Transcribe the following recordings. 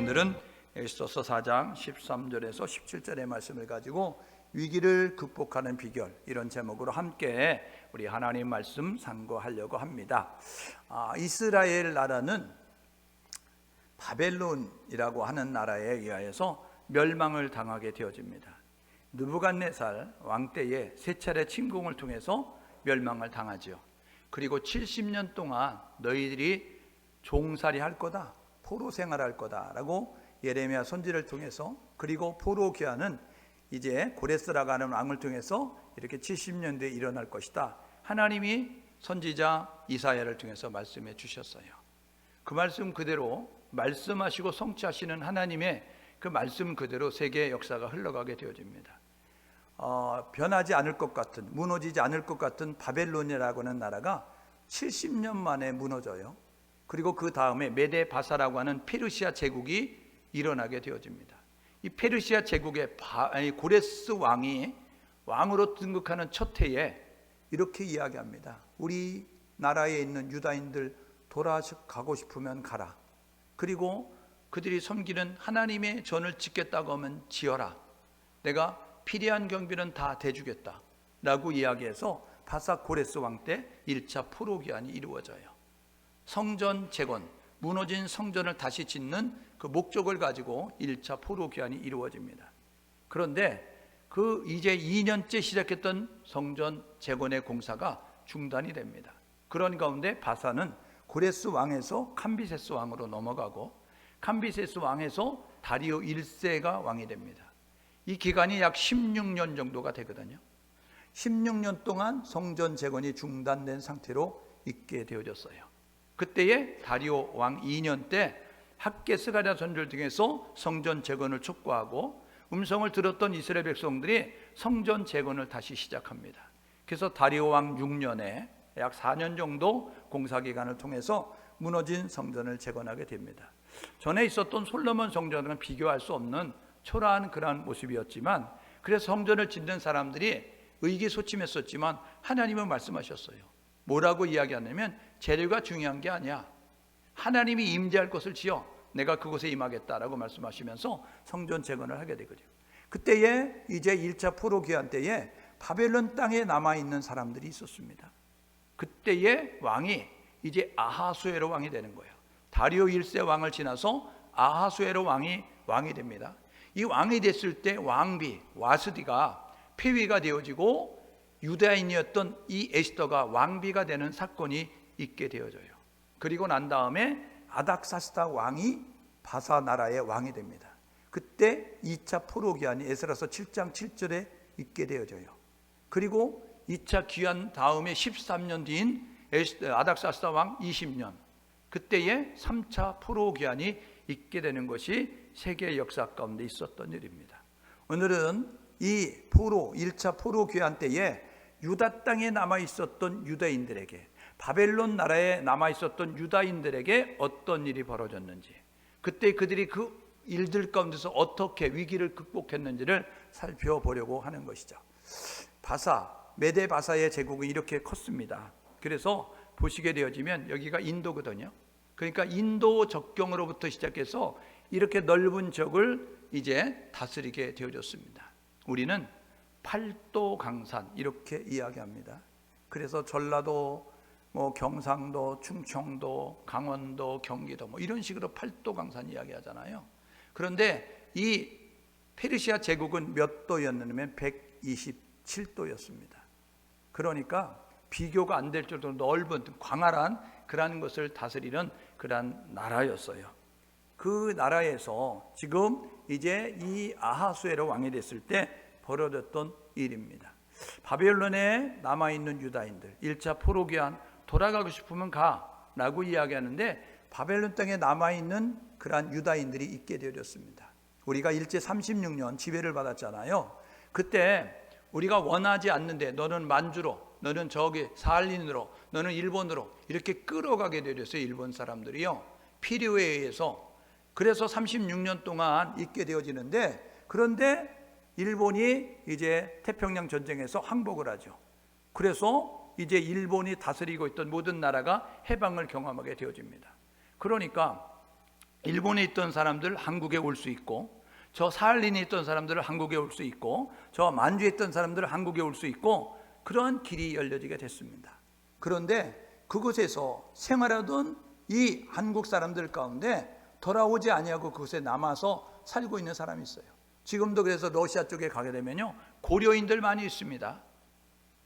오늘은 에스더서 4장 13절에서 17절의 말씀을 가지고 위기를 극복하는 비결, 이런 제목으로 함께 우리 하나님 말씀 상고하려고 합니다. 이스라엘 나라는 바벨론이라고 하는 나라에 의하여서 멸망을 당하게 되어집니다. 느부갓네살 왕 때에 세 차례 침공을 통해서 멸망을 당하지요. 그리고 70년 동안 너희들이 종살이 할 거다, 포로 생활할 거다라고 예레미야 선지를 통해서, 그리고 포로 귀환은 이제 고레스라고 하는 왕을 통해서 이렇게 70년 뒤에 일어날 것이다, 하나님이 선지자 이사야를 통해서 말씀해 주셨어요. 그 말씀 그대로 말씀하시고 성취하시는 하나님의 그 말씀 그대로 세계의 역사가 흘러가게 되어집니다. 변하지 않을 것 같은, 무너지지 않을 것 같은 바벨론이라고 하는 나라가 70년 만에 무너져요. 그리고 그 다음에 메데 바사라고 하는 페르시아 제국이 일어나게 되어집니다. 이 페르시아 제국의 고레스 왕이 왕으로 등극하는 첫 해에 이렇게 이야기합니다. 우리 나라에 있는 유다인들 돌아가고 싶으면 가라. 그리고 그들이 섬기는 하나님의 전을 짓겠다고 하면 지어라. 내가 필요한 경비는 다 대주겠다 라고 이야기해서 바사 고레스 왕 때 1차 포로 귀환이 이루어져요. 성전 재건, 무너진 성전을 다시 짓는 그 목적을 가지고 1차 포로 귀환이 이루어집니다. 그런데 그 이제 2년째 시작했던 성전 재건의 공사가 중단이 됩니다. 그런 가운데 바사는 고레스 왕에서 캄비세스 왕으로 넘어가고, 캄비세스 왕에서 다리오 1세가 왕이 됩니다. 이 기간이 약 16년 정도가 되거든요. 16년 동안 성전 재건이 중단된 상태로 있게 되어졌어요. 그때에 다리오 왕 2년 때 학개 스가랴 선지를 통해서 성전 재건을 촉구하고 음성을 들었던 이스라엘 백성들이 성전 재건을 다시 시작합니다. 그래서 다리오 왕 6년에 약 4년 정도 공사기간을 통해서 무너진 성전을 재건하게 됩니다. 전에 있었던 솔로몬 성전과는 비교할 수 없는 초라한 그러한 모습이었지만, 그래서 성전을 짓는 사람들이 의기소침했었지만 하나님은 말씀하셨어요. 뭐라고 이야기하냐면 재료가 중요한 게 아니야, 하나님이 임재할 것을 지어 내가 그곳에 임하겠다라고 말씀하시면서 성전 재건을 하게 되거든요. 그때에 이제 1차 포로 귀환 때에 바벨론 땅에 남아있는 사람들이 있었습니다. 그때의 왕이 이제 아하수에로 왕이 되는 거예요. 다리오 1세 왕을 지나서 아하수에로 왕이 됩니다. 이 왕이 됐을 때 왕비 와스디가 폐위가 되어지고 유다인이었던 이 에스더가 왕비가 되는 사건이 있게 되어져요. 그리고 난 다음에 아닥사스다 왕이 바사 나라의 왕이 됩니다. 그때 2차 포로 귀환이 에스라서 7장 7절에 있게 되어져요. 그리고 2차 귀환 다음에 13년 뒤인 아닥사스다 왕 20년, 그때에 3차 포로 귀환이 있게 되는 것이 세계 역사 가운데 있었던 일입니다. 오늘은 이 1차 포로 귀환 때에 유다 땅에 남아 있었던 유다인들에게, 바벨론 나라에 남아 있었던 유다인들에게 어떤 일이 벌어졌는지, 그때 그들이 그 일들 가운데서 어떻게 위기를 극복했는지를 살펴보려고 하는 것이죠. 메데 바사의 제국은 이렇게 컸습니다. 그래서 보시게 되어지면 여기가 인도거든요. 그러니까 인도 적경으로부터 시작해서 이렇게 넓은 적을 이제 다스리게 되어졌습니다. 우리는 팔도 강산 이렇게 이야기합니다. 그래서 전라도, 경상도, 충청도, 강원도, 경기도 이런 식으로 팔도 강산 이야기하잖아요. 그런데 이 페르시아 제국은 몇 도였냐면 127도였습니다. 그러니까 비교가 안 될 정도로 넓은 광활한 그러한 것을 다스리는 그러한 나라였어요. 그 나라에서 지금 이제 이 아하수에로 왕이 됐을 때 벌어졌던 일입니다. 바벨론에 남아있는 유다인들 1차 포로 귀환 돌아가고 싶으면 가라고 이야기하는데, 바벨론 땅에 남아있는 그러한 유다인들이 있게 되어졌습니다. 우리가 일제 36년 지배를 받았잖아요. 그때 우리가 원하지 않는데 너는 만주로, 너는 저기 사할린으로, 너는 일본으로 이렇게 끌어가게 되었어요. 일본 사람들이요, 필요에 의해서. 그래서 36년 동안 있게 되어지는데, 그런데 일본이 이제 태평양 전쟁에서 항복을 하죠. 그래서 이제 일본이 다스리고 있던 모든 나라가 해방을 경험하게 되어집니다. 그러니까 일본에 있던 사람들 한국에 올 수 있고, 저 사할린에 있던 사람들은 한국에 올 수 있고, 저 만주에 있던 사람들은 한국에 올 수 있고, 그러한 길이 열려지게 됐습니다. 그런데 그곳에서 생활하던 이 한국 사람들 가운데 돌아오지 아니하고 그곳에 남아서 살고 있는 사람이 있어요. 지금도 그래서 러시아 쪽에 가게 되면요, 고려인들 많이 있습니다.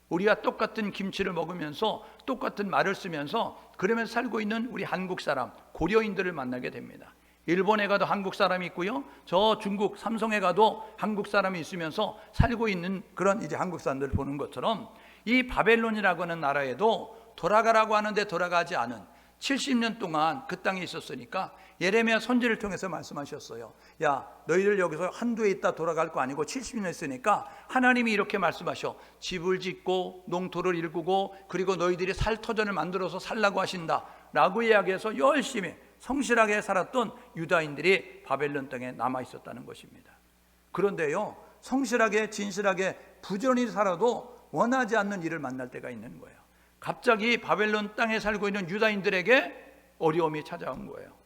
우리와 똑같은 김치를 먹으면서 똑같은 말을 쓰면서 그러면서 살고 있는 우리 한국 사람, 고려인들을 만나게 됩니다. 일본에 가도 한국 사람이 있고요, 저 중국 삼성에 가도 한국 사람이 있으면서 살고 있는 그런 이제 한국 사람들을 보는 것처럼, 이 바벨론이라고 하는 나라에도 돌아가라고 하는데 돌아가지 않은 70년 동안 그 땅에 있었으니까 예레미야 선지를 통해서 말씀하셨어요. 야, 너희들 여기서 한두에 있다 돌아갈 거 아니고 70년 있으니까 하나님이 이렇게 말씀하셔. 집을 짓고 농토를 일구고 그리고 너희들이 살 터전을 만들어서 살라고 하신다 라고 이야기해서 열심히 성실하게 살았던 유다인들이 바벨론 땅에 남아 있었다는 것입니다. 그런데요, 성실하게 진실하게 부지런히 살아도 원하지 않는 일을 만날 때가 있는 거예요. 갑자기 바벨론 땅에 살고 있는 유다인들에게 어려움이 찾아온 거예요.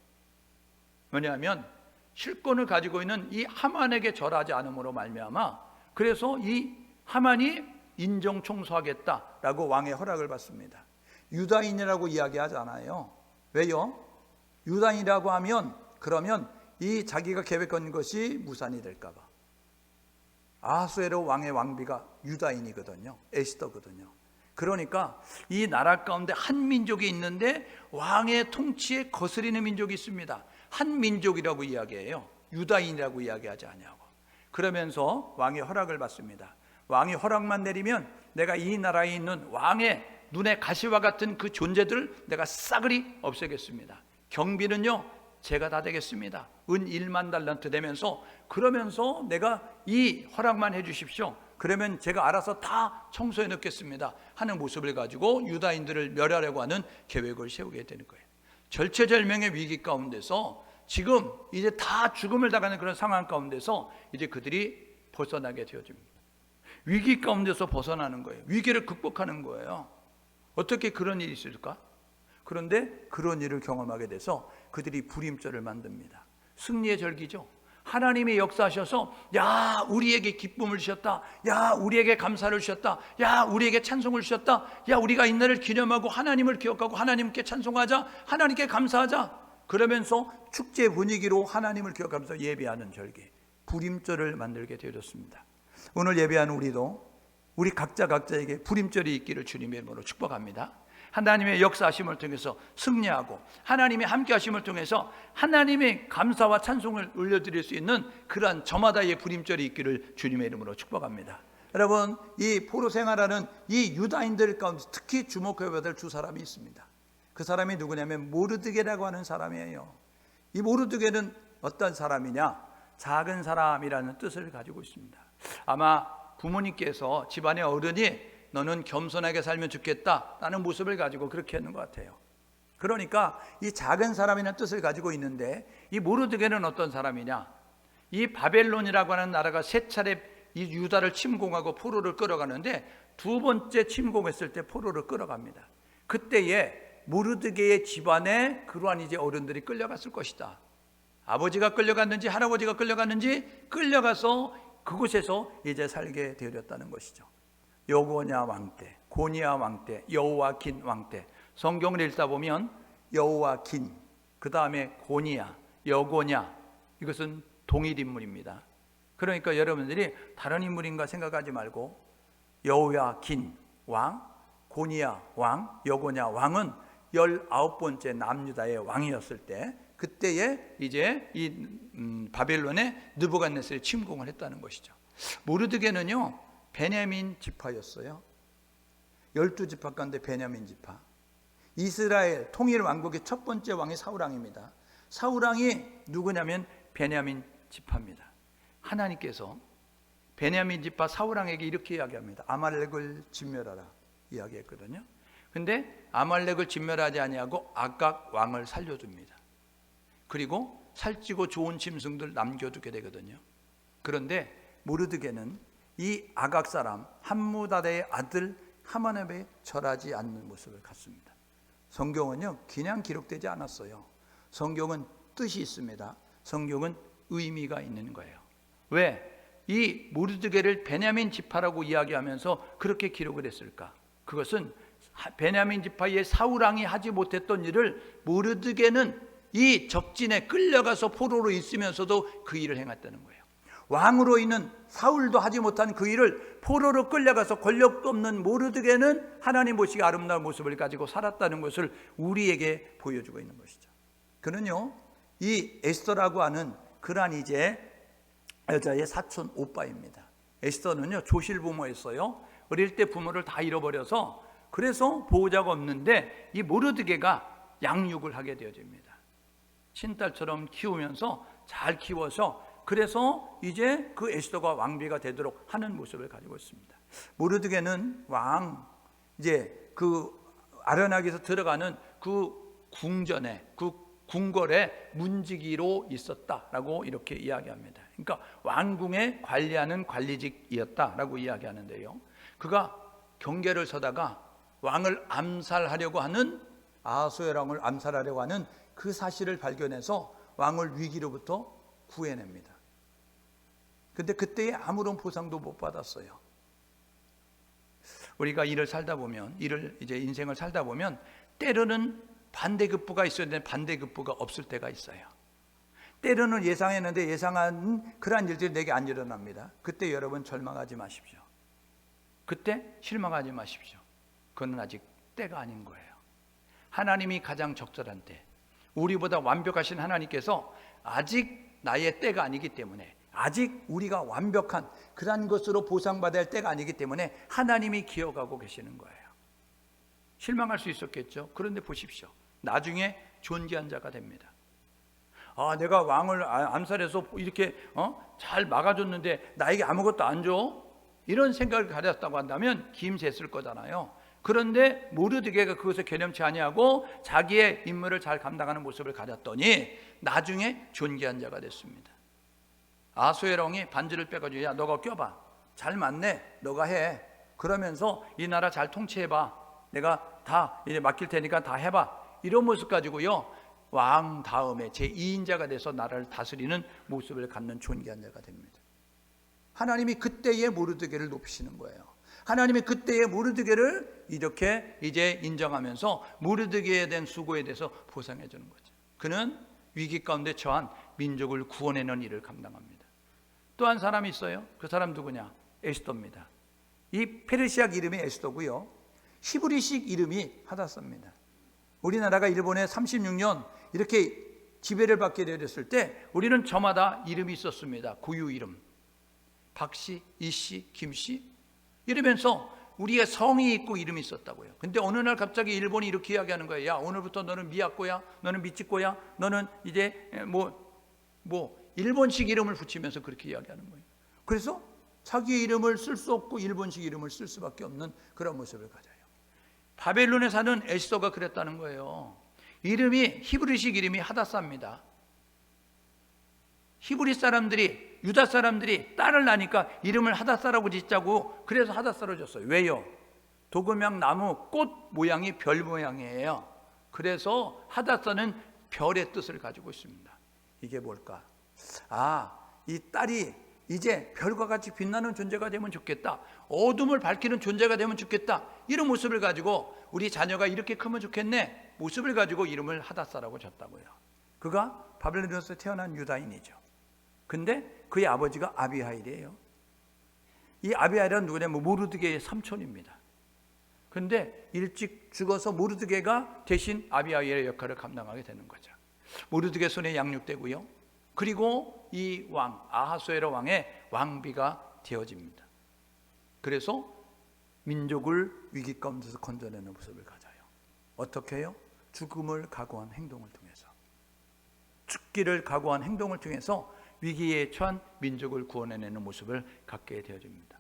왜냐하면 실권을 가지고 있는 이 하만에게 절하지 않음으로 말미암아, 그래서 이 하만이 인정 청소하겠다라고 왕의 허락을 받습니다. 유다인이라고 이야기하지 않아요. 왜요? 유다인이라고 하면 그러면 이 자기가 계획한 것이 무산이 될까 봐. 아하수에로 왕의 왕비가 유다인이거든요. 에스더거든요. 그러니까 이 나라 가운데 한 민족이 있는데 왕의 통치에 거스리는 민족이 있습니다. 한 민족이라고 이야기해요. 유다인이라고 이야기하지 아니하고. 그러면서 왕의 허락을 받습니다. 왕이 허락만 내리면 내가 이 나라에 있는 왕의 눈에 가시와 같은 그 존재들 내가 싸그리 없애겠습니다. 경비는요 제가 다 되겠습니다. 은 1만 달란트 되면서, 그러면서 내가 이 허락만 해 주십시오. 그러면 제가 알아서 다 청소해 놓겠습니다 하는 모습을 가지고 유다인들을 멸하려고 하는 계획을 세우게 되는 거예요. 절체절명의 위기 가운데서 지금 이제 다 죽음을 당하는 그런 상황 가운데서 이제 그들이 벗어나게 되어집니다. 위기 가운데서 벗어나는 거예요. 위기를 극복하는 거예요. 어떻게 그런 일이 있을까? 그런데 그런 일을 경험하게 돼서 그들이 불임절을 만듭니다. 승리의 절기죠. 하나님이 역사하셔서 야 우리에게 기쁨을 주셨다, 야 우리에게 감사를 주셨다, 야 우리에게 찬송을 주셨다, 야 우리가 이날을 기념하고 하나님을 기억하고 하나님께 찬송하자, 하나님께 감사하자, 그러면서 축제 분위기로 하나님을 기억하면서 예배하는 절기, 불임절을 만들게 되어졌습니다. 오늘 예배하는 우리도 우리 각자에게 불임절이 있기를 주님의 이름으로 축복합니다. 하나님의 역사하심을 통해서 승리하고 하나님의 함께하심을 통해서 하나님의 감사와 찬송을 올려드릴 수 있는 그러한 저마다의 불임절이 있기를 주님의 이름으로 축복합니다. 여러분, 이 포로 생활하는 이 유다인들 가운데 특히 주목해야 될 두 사람이 있습니다. 그 사람이 누구냐면 모르드게라고 하는 사람이에요. 이 모르드게는 어떤 사람이냐? 작은 사람이라는 뜻을 가지고 있습니다. 아마 부모님께서 집안의 어른이 너는 겸손하게 살면 좋겠다라는 모습을 가지고 그렇게 했는 것 같아요. 그러니까 이 작은 사람이라는 뜻을 가지고 있는데, 이 모르드게는 어떤 사람이냐? 이 바벨론이라고 하는 나라가 세 차례 이 유다를 침공하고 포로를 끌어가는데 두 번째 침공했을 때 포로를 끌어갑니다. 그때에 모르드게의 집안에 그러한 이제 어른들이 끌려갔을 것이다. 아버지가 끌려갔는지 할아버지가 끌려갔는지 끌려가서 그곳에서 이제 살게 되었다는 것이죠. 여고냐 왕 때, 고니야 왕 때, 여호와긴 왕 때. 성경을 읽다 보면 여호와긴, 그 다음에 고니야, 여고냐, 이것은 동일 인물입니다. 그러니까 여러분들이 다른 인물인가 생각하지 말고 여호와긴 왕, 고니야 왕, 여고냐 왕은 19번째 남유다의 왕이었을 때, 그때에 이제 이 바벨론에 느부갓네살이 침공을 했다는 것이죠. 모르드게는요 베냐민 지파였어요. 12지파 가운데 베냐민 지파. 이스라엘 통일 왕국의 첫 번째 왕이 사울왕입니다. 사울왕이 누구냐면 베냐민 지파입니다. 하나님께서 베냐민 지파 사울왕에게 이렇게 이야기합니다. 아말렉을 진멸하라 이야기했거든요. 근데 아말렉을 진멸하지 아니하고 아각 왕을 살려줍니다. 그리고 살찌고 좋은 짐승들 남겨두게 되거든요. 그런데 모르드게는 이 아각 사람 함무다다의 아들 하만에게 절하지 않는 모습을 갖습니다. 성경은요 그냥 기록되지 않았어요. 성경은 뜻이 있습니다. 성경은 의미가 있는 거예요. 왜? 이 모르드게를 베냐민 지파라고 이야기하면서 그렇게 기록을 했을까? 그것은 베냐민 지파의 사울왕이 하지 못했던 일을 모르드게는 이 적진에 끌려가서 포로로 있으면서도 그 일을 행했다는 거예요. 왕으로 있는 사울도 하지 못한 그 일을 포로로 끌려가서 권력도 없는 모르드게는 하나님 보시기 아름다운 모습을 가지고 살았다는 것을 우리에게 보여주고 있는 것이죠. 그는요, 이 에스더라고 하는 그러한 이제 여자의 사촌 오빠입니다. 에스더는요, 조실부모였어요. 어릴 때 부모를 다 잃어버려서 그래서 보호자가 없는데 이 모르드게가 양육을 하게 되어집니다. 친딸처럼 키우면서 잘 키워서 그래서 이제 그 에스더가 왕비가 되도록 하는 모습을 가지고 있습니다. 모르드게는 이제 그 아련하게서 들어가는 그 궁전에, 그 궁궐의 문지기로 있었다라고 이렇게 이야기합니다. 그러니까 왕궁에 관리하는 관리직이었다라고 이야기하는데요. 그가 경계를 서다가 왕을 암살하려고 하는 아하수에로 왕을 암살하려고 하는 그 사실을 발견해서 왕을 위기로부터 구해냅니다. 근데 그때에 아무런 보상도 못 받았어요. 우리가 이제 인생을 살다 보면 때로는 반대급부가 있어야 되는데 반대급부가 없을 때가 있어요. 때로는 예상했는데 예상한 그러한 일들이 내게 안 일어납니다. 그때 여러분 절망하지 마십시오. 그때 실망하지 마십시오. 그건 아직 때가 아닌 거예요. 하나님이 가장 적절한 때, 우리보다 완벽하신 하나님께서 아직 나의 때가 아니기 때문에, 아직 우리가 완벽한 그러한 것으로 보상받아야 할 때가 아니기 때문에 하나님이 기억하고 계시는 거예요. 실망할 수 있었겠죠. 그런데 보십시오. 나중에 존귀한 자가 됩니다. 내가 왕을 암살해서 이렇게 잘 막아줬는데 나에게 아무것도 안 줘? 이런 생각을 가졌다고 한다면 김새했을 거잖아요. 그런데 모르드게가 그것을 개념치 아니하고 자기의 임무를 잘 감당하는 모습을 가졌더니 나중에 존귀한 자가 됐습니다. 아하수에로 왕이 반지를 빼가지고 야, 너가 껴봐. 잘 맞네. 너가 해. 그러면서 이 나라 잘 통치해봐. 내가 다 이제 맡길 테니까 다 해봐. 이런 모습 가지고요, 왕 다음에 제2인자가 돼서 나라를 다스리는 모습을 갖는 존귀한 자가 됩니다. 하나님이 그때의 모르드게를 높이시는 거예요. 하나님이 그때의 모르드게를 이렇게 이제 인정하면서 모르드게에 대한 수고에 대해서 보상해 주는 거죠. 그는 위기 가운데 처한 민족을 구원해내는 일을 감당합니다. 또 한 사람이 있어요. 그 사람 누구냐? 에스더입니다. 이 페르시악 이름이 에스더고요, 히브리식 이름이 하다사입니다. 우리나라가 일본에 36년 이렇게 지배를 받게 되었을 때 우리는 저마다 이름이 있었습니다. 고유 이름. 박씨, 이씨, 김씨 이러면서 우리의 성이 있고 이름이 있었다고요. 근데 어느 날 갑자기 일본이 이렇게 이야기하는 거예요. 야, 오늘부터 너는 미야코야, 너는 미치코야, 너는 이제 일본식 이름을 붙이면서 그렇게 이야기하는 거예요. 그래서 자기의 이름을 쓸 수 없고 일본식 이름을 쓸 수밖에 없는 그런 모습을 가져요. 바벨론에 사는 에스더가 그랬다는 거예요. 이름이 히브리식 이름이 하다사입니다. 히브리 사람들이, 유다 사람들이 딸을 낳으니까 이름을 하다사라고 짓자고 그래서 하다사로 줬어요. 왜요? 도금양 나무 꽃 모양이 별 모양이에요. 그래서 하다사는 별의 뜻을 가지고 있습니다. 이게 뭘까? 이 딸이 이제 별과 같이 빛나는 존재가 되면 좋겠다. 어둠을 밝히는 존재가 되면 좋겠다. 이런 모습을 가지고 우리 자녀가 이렇게 크면 좋겠네. 모습을 가지고 이름을 하다사라고 줬다고요. 그가 바벨론에서 태어난 유다인이죠. 근데 그의 아버지가 아비하일이에요. 이 아비하일은 누구냐면 모르드게의 삼촌입니다. 근데 일찍 죽어서 모르드게가 대신 아비하일의 역할을 감당하게 되는 거죠. 모르드게 손에 양육되고요. 그리고 이 왕 아하수에로 왕의 왕비가 되어집니다. 그래서 민족을 위기 가운데서 건져내는 모습을 가져요. 어떻게 해요? 죽음을 각오한 행동을 통해서, 죽기를 각오한 행동을 통해서 위기에 처한 민족을 구원해내는 모습을 갖게 되어집니다.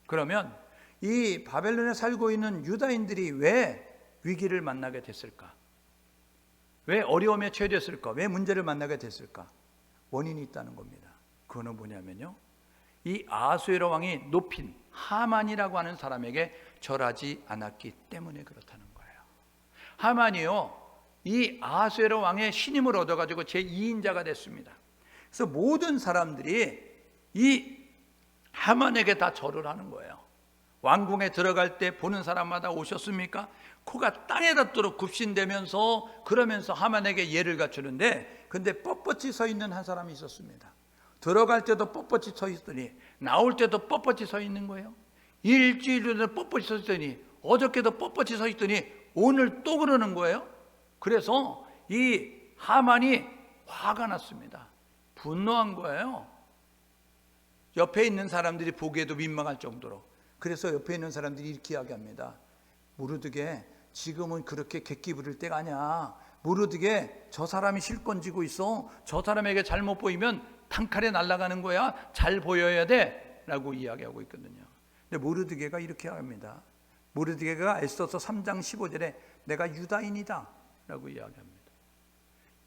그러면 이 바벨론에 살고 있는 유다인들이 왜 위기를 만나게 됐을까? 왜 어려움에 처해졌을까? 왜 문제를 만나게 됐을까? 원인이 있다는 겁니다. 그거는 뭐냐면요, 이 아하수에로 왕이 높인 하만이라고 하는 사람에게 절하지 않았기 때문에 그렇다는 거예요. 하만이요, 이 아하수에로 왕의 신임을 얻어가지고 제2인자가 됐습니다. 그래서 모든 사람들이 이 하만에게 다 절을 하는 거예요. 왕궁에 들어갈 때 보는 사람마다 오셨습니까? 코가 땅에 닿도록 굽신대면서 그러면서 하만에게 예를 갖추는데, 근데 뻣뻣이 서 있는 한 사람이 있었습니다. 들어갈 때도 뻣뻣이 서 있더니 나올 때도 뻣뻣이 서 있는 거예요. 일주일 전에 뻣뻣이 서 있더니 어저께도 뻣뻣이 서 있더니 오늘 또 그러는 거예요. 그래서 이 하만이 화가 났습니다. 분노한 거예요. 옆에 있는 사람들이 보기에도 민망할 정도로. 그래서 옆에 있는 사람들이 이렇게 이야기합니다. 모르드게, 지금은 그렇게 객기 부릴 때가 아니야. 모르드게, 저 사람이 실권 쥐고 있어. 저 사람에게 잘못 보이면 단칼에 날아가는 거야. 잘 보여야 돼 라고 이야기하고 있거든요. 근데 모르드게가 이렇게 합니다. 모르드게가 에스더서 3장 15절에 내가 유다인이다 라고 이야기합니다.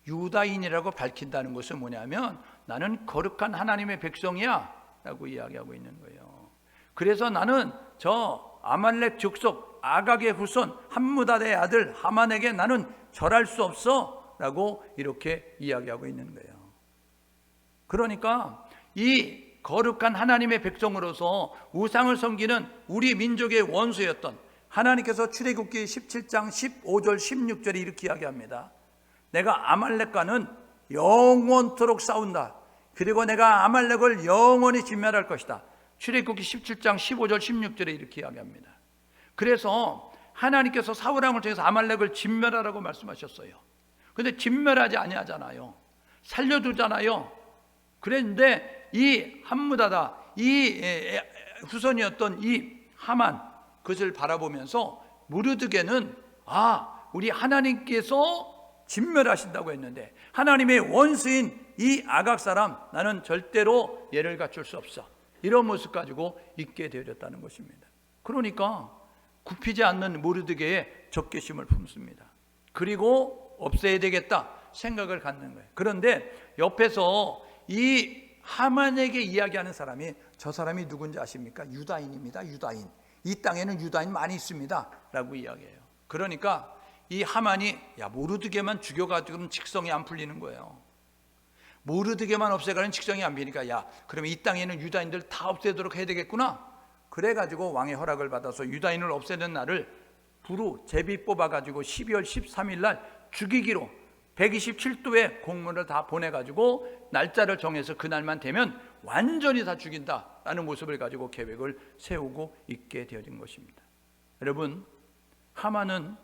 유다인이라고 밝힌다는 것은 뭐냐면 나는 거룩한 하나님의 백성이야 라고 이야기하고 있는 거예요. 그래서 나는 저 아말렉 족속 아각의 후손 함무다의 아들 하만에게 나는 절할 수 없어 라고 이렇게 이야기하고 있는 거예요. 그러니까 이 거룩한 하나님의 백성으로서 우상을 섬기는 우리 민족의 원수였던, 하나님께서 출애굽기 17장 15절 16절에 이렇게 이야기합니다. 내가 아말렉과는 영원토록 싸운다. 그리고 내가 아말렉을 영원히 진멸할 것이다. 출애굽기 17장 15절 16절에 이렇게 이야기합니다. 그래서 하나님께서 사울왕을 통해서 아말렉을 진멸하라고 말씀하셨어요. 그런데 진멸하지 아니하잖아요. 살려두잖아요. 그런데 이 함무다다, 이 후손이었던 이 하만, 그것을 바라보면서 모르드게는 우리 하나님께서 진멸하신다고 했는데 하나님의 원수인 이 아각 사람 나는 절대로 예를 갖출 수 없어, 이런 모습 가지고 있게 되어졌다는 것입니다. 그러니까 굽히지 않는 모르드게의 적개심을 품습니다. 그리고 없애야 되겠다 생각을 갖는 거예요. 그런데 옆에서 이 하만에게 이야기하는 사람이, 저 사람이 누군지 아십니까? 유다인입니다. 유다인. 이 땅에는 유다인 많이 있습니다 라고 이야기해요. 그러니까 이 하만이 모르드게만 죽여가지고는 직성이 안 풀리는 거예요. 모르드게만 없애가는 직성이 안 풀리니까 그러면 이 땅에는 유다인들 다 없애도록 해야 되겠구나. 그래가지고 왕의 허락을 받아서 유다인을 없애는 날을 부루 제비 뽑아가지고 12월 13일 날 죽이기로 127도의 공문을 다 보내가지고 날짜를 정해서 그날만 되면 완전히 다 죽인다라는 모습을 가지고 계획을 세우고 있게 되어진 것입니다. 여러분, 하만은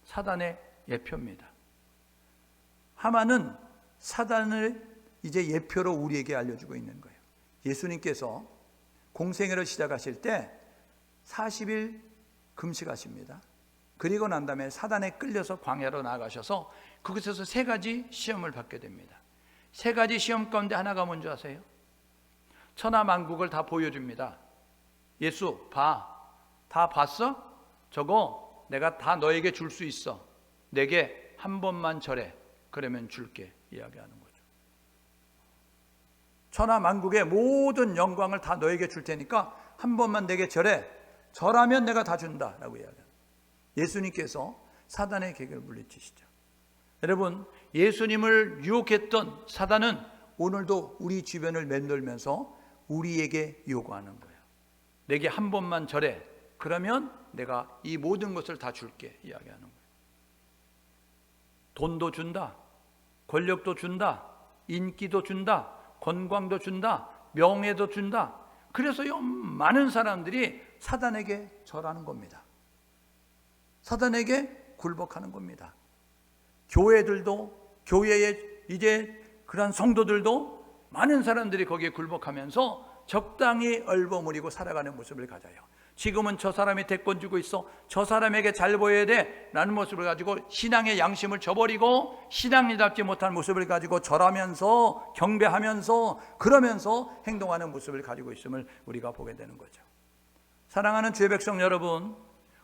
사단의 예표입니다. 하만은 사단을 이제 예표로 우리에게 알려주고 있는 거예요. 예수님께서 공생애를 시작하실 때 40일 금식하십니다. 그리고 난 다음에 사단에 끌려서 광야로 나가셔서 그곳에서 3가지 시험을 받게 됩니다. 3가지 시험 가운데 하나가 뭔지 아세요? 천하만국을 다 보여줍니다. 예수 다 봤어? 저거 내가 다 너에게 줄 수 있어. 내게 한 번만 절해. 그러면 줄게. 이야기하는 거죠. 천하만국의 모든 영광을 다 너에게 줄 테니까 한 번만 내게 절해. 절하면 내가 다 준다라고 이야기합니다. 예수님께서 사단의 계획을 물리치시죠. 여러분, 예수님을 유혹했던 사단은 오늘도 우리 주변을 맴돌면서 우리에게 요구하는 거예요. 내게 한 번만 절해. 그러면 내가 이 모든 것을 다 줄게. 이야기하는 거예요. 돈도 준다. 권력도 준다. 인기도 준다. 건강도 준다. 명예도 준다. 그래서 많은 사람들이 사단에게 절하는 겁니다. 사단에게 굴복하는 겁니다. 교회들도, 교회의 이제 그런 성도들도 많은 사람들이 거기에 굴복하면서 적당히 얼버무리고 살아가는 모습을 가져요. 지금은 저 사람이 대권 주고 있어. 저 사람에게 잘 보여야 돼 라는 모습을 가지고 신앙의 양심을 저버리고 신앙이답지 못한 모습을 가지고 절하면서 경배하면서 그러면서 행동하는 모습을 가지고 있음을 우리가 보게 되는 거죠. 사랑하는 주의 백성 여러분,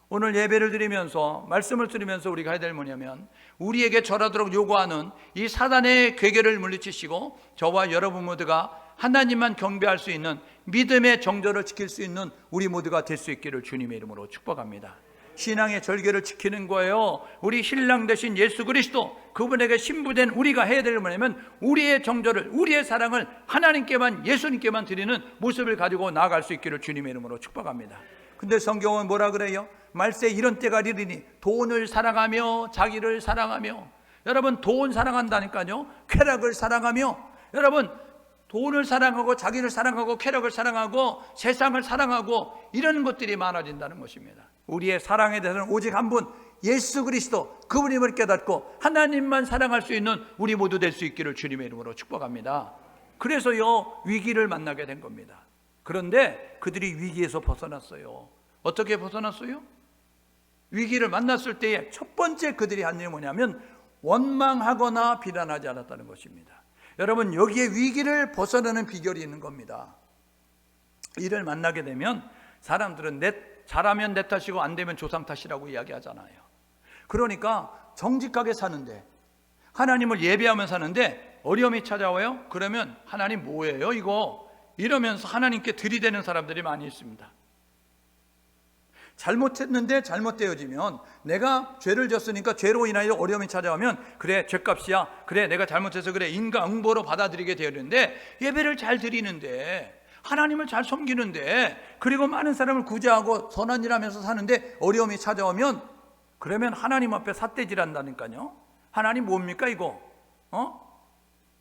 오늘 예배를 드리면서 말씀을 들으면서 우리가 해야 될 뭐냐면 우리에게 절하도록 요구하는 이 사단의 괴계를 물리치시고 저와 여러분 모두가 하나님만 경배할 수 있는 믿음의 정절을 지킬 수 있는 우리 모두가 될 수 있기를 주님의 이름으로 축복합니다. 신앙의 절개를 지키는 거예요. 우리 신랑 되신 예수 그리스도, 그분에게 신부된 우리가 해야 될 뭐냐면 우리의 정절을, 우리의 사랑을 하나님께만, 예수님께만 드리는 모습을 가지고 나아갈 수 있기를 주님의 이름으로 축복합니다. 근데 성경은 뭐라 그래요? 말세 이런 때가 이르리니 돈을 사랑하며 자기를 사랑하며, 여러분 돈 사랑한다니까요. 쾌락을 사랑하며, 여러분 돈을 사랑하고 자기를 사랑하고 쾌락을 사랑하고 세상을 사랑하고 이런 것들이 많아진다는 것입니다. 우리의 사랑에 대해서는 오직 한 분, 예수 그리스도, 그분임을 깨닫고 하나님만 사랑할 수 있는 우리 모두 될 수 있기를 주님의 이름으로 축복합니다. 그래서요 위기를 만나게 된 겁니다. 그런데 그들이 위기에서 벗어났어요. 어떻게 벗어났어요? 위기를 만났을 때에 첫 번째 그들이 한 일이 뭐냐면 원망하거나 비난하지 않았다는 것입니다. 여러분 여기에 위기를 벗어나는 비결이 있는 겁니다. 이를 만나게 되면 사람들은 잘하면 내 탓이고 안 되면 조상 탓이라고 이야기하잖아요. 그러니까 정직하게 사는데, 하나님을 예배하며 사는데 어려움이 찾아와요? 그러면 하나님 뭐예요 이거? 이러면서 하나님께 들이대는 사람들이 많이 있습니다. 잘못했는데 잘못되어지면, 내가 죄를 졌으니까 죄로 인하여 어려움이 찾아오면 그래 죄값이야, 그래 내가 잘못해서 그래 인과응보로 받아들이게 되는데, 예배를 잘 드리는데 하나님을 잘 섬기는데 그리고 많은 사람을 구제하고 선한 일 하면서 사는데 어려움이 찾아오면, 그러면 하나님 앞에 삿대질한다니까요. 하나님 뭡니까 이거?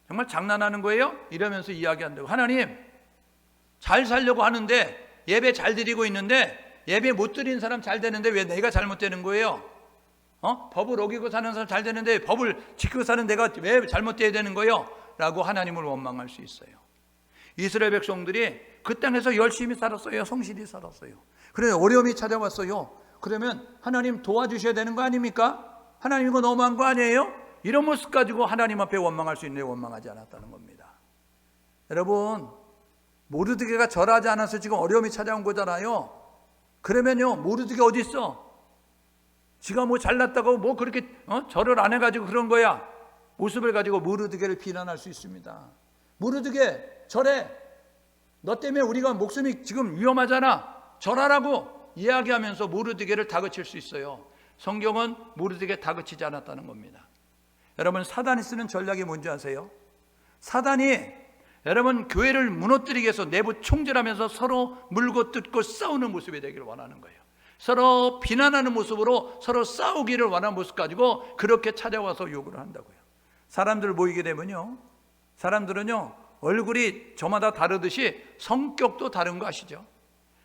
정말 장난하는 거예요? 이러면서 이야기한다고. 하나님 잘 살려고 하는데, 예배 잘 드리고 있는데 예배 못 드린 사람 잘 되는데 왜 내가 잘못되는 거예요? 법을 어기고 사는 사람 잘 되는데 법을 지키고 사는 내가 왜 잘못돼야 되는 거예요? 라고 하나님을 원망할 수 있어요. 이스라엘 백성들이 그 땅에서 열심히 살았어요. 성실히 살았어요. 그런데 어려움이 찾아왔어요. 그러면 하나님 도와주셔야 되는 거 아닙니까? 하나님 이거 너무한 거 아니에요? 이런 모습 가지고 하나님 앞에 원망할 수 있는데 원망하지 않았다는 겁니다. 여러분 모르드게가 절하지 않아서 지금 어려움이 찾아온 거잖아요. 그러면요 모르드게 어디 있어? 지가 뭐 잘났다고 뭐 그렇게 절을 안 해가지고 그런 거야. 모습을 가지고 모르드게를 비난할 수 있습니다. 모르드게 절해, 너 때문에 우리가 목숨이 지금 위험하잖아, 절하라고 이야기하면서 모르드게를 다그칠 수 있어요. 성경은 모르드게 다그치지 않았다는 겁니다. 여러분 사단이 쓰는 전략이 뭔지 아세요? 사단이 여러분 교회를 무너뜨리기 위해서 내부 총질하면서 서로 물고 뜯고 싸우는 모습이 되기를 원하는 거예요. 서로 비난하는 모습으로 서로 싸우기를 원하는 모습 가지고 그렇게 찾아와서 욕을 한다고요. 사람들 모이게 되면요, 사람들은요 얼굴이 저마다 다르듯이 성격도 다른 거 아시죠?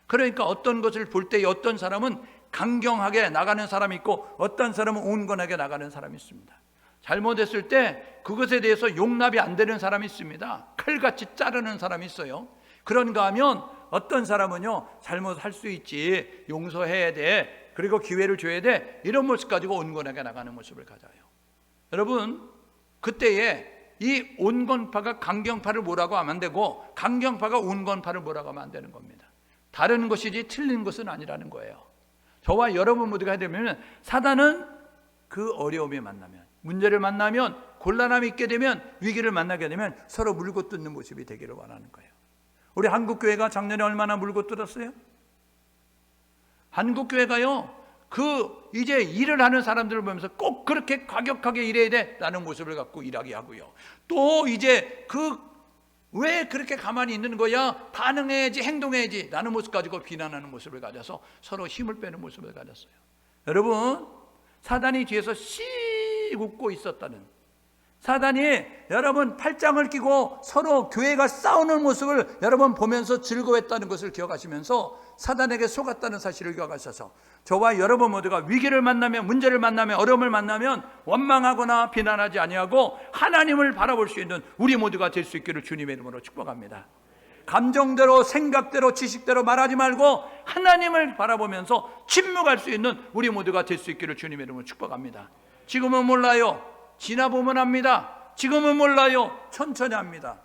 그러니까 어떤 것을 볼 때 어떤 사람은 강경하게 나가는 사람이 있고 어떤 사람은 온건하게 나가는 사람이 있습니다. 잘못했을 때 그것에 대해서 용납이 안 되는 사람이 있습니다. 칼같이 자르는 사람이 있어요. 그런가 하면 어떤 사람은요 잘못할 수 있지, 용서해야 돼, 그리고 기회를 줘야 돼, 이런 모습 가지고 온건하게 나가는 모습을 가져요. 여러분 그때에 이 온건파가 강경파를 뭐라고 하면 안 되고 강경파가 온건파를 뭐라고 하면 안 되는 겁니다. 다른 것이지 틀린 것은 아니라는 거예요. 저와 여러분 모두가 해야 되면, 사단은 그 어려움에 만나면, 문제를 만나면, 곤란함이 있게 되면, 위기를 만나게 되면 서로 물고 뜯는 모습이 되기를 원하는 거예요. 우리 한국교회가 작년에 얼마나 물고 뜯었어요? 한국교회가요 이제 일을 하는 사람들을 보면서 꼭 그렇게 과격하게 일해야 돼라는 모습을 갖고 일하게 하고요, 또 이제 왜 그렇게 가만히 있는 거야? 반응해야지, 행동해야지 라는 모습 가지고 비난하는 모습을 가져서 서로 힘을 빼는 모습을 가졌어요. 여러분 사단이 뒤에서 씩 웃고 있었다는, 사단이 여러분 팔짱을 끼고 서로 교회가 싸우는 모습을 여러분 보면서 즐거워했다는 것을 기억하시면서 사단에게 속았다는 사실을 기억하셔서 저와 여러분 모두가 위기를 만나면, 문제를 만나면, 어려움을 만나면 원망하거나 비난하지 아니하고 하나님을 바라볼 수 있는 우리 모두가 될 수 있기를 주님의 이름으로 축복합니다. 감정대로, 생각대로, 지식대로 말하지 말고 하나님을 바라보면서 침묵할 수 있는 우리 모두가 될 수 있기를 주님의 이름으로 축복합니다. 지금은 몰라요. 지나보면 합니다. 지금은 몰라요. 천천히 합니다.